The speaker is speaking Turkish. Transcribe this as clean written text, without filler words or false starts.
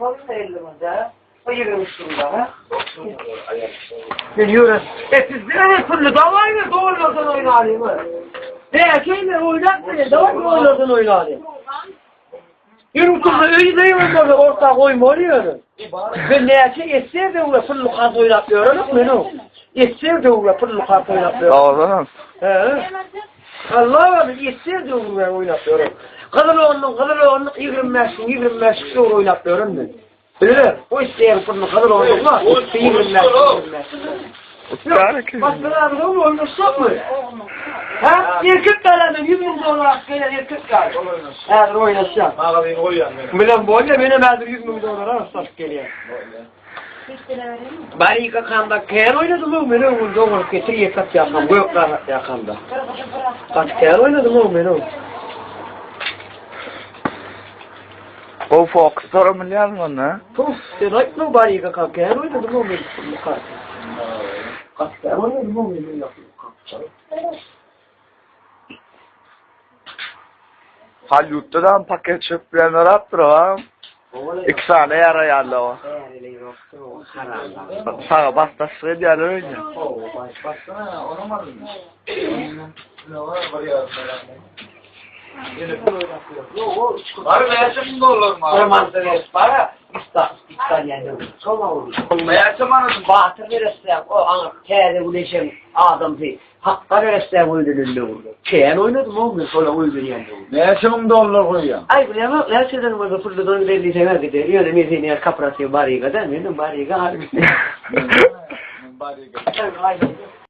Nasıl sayılımızda? O yürümüştürümde ha? Biliyoruz. Siz ne türlü davayla doğrulardan oynayayım mı? Şeyle oynatmayın, davayla doğrulardan oynayayım. Yürümüştürümde öyle böyle ortak oyma oluyor. Ben neyse etsev de uğra fırlı kart oynatmıyorum beni. Etsev de uğra fırlı kart oynatmıyorum. Sağ He. Allah'a emanet etsev de uğra oynatmıyorum. Kılıloğunluk 25 euro oynatmıyorum ben. Öyle o isteyen fırlı kılıloğunluk var. 25. Başkaları da mı oynatsak mı? Ha? Erkek kalanın 100 bin dolar gelen erkek kalan. Eğer oynatacağım. Ağabeyim koyuyorum beni. Bilen boyunca benim eğer 100 bin dolara rastlaş geliyor. Bari yıkakanda kıyar oynadım o beni o doğru getir yıkat yakam. Bu yoklar yakamda. Kaç kıyar oynadım o beni o. O Fox'lara milyar mı ne? Puf, sen ayıpma bari yıkakan kıyar oynadım o beni. Kaç kıyar oynadım o beni. Hollywood'dan paket çöpleyenler attırıyorum. 2 tane yara yerli o. Sana bastasığı diğer öyle. Baksana onu mu aldın? Ne var buraya? Var mı yaşamın da olur mu? Romantik para İtalyan'da. Sonra olur. Yaşamanın Batır verirsen o an teyze ulaşan adam değil. Hakka verirsen oyunun olur. Keyen oynadım oğlum sonra oyunun yanında olur. ne yaşamın da olur koyuyorum. Ay bu ne bak ne şeyden var fırlı don belli sever gider. Yani mezini kaprası bari kadar benim bari kadar. Bari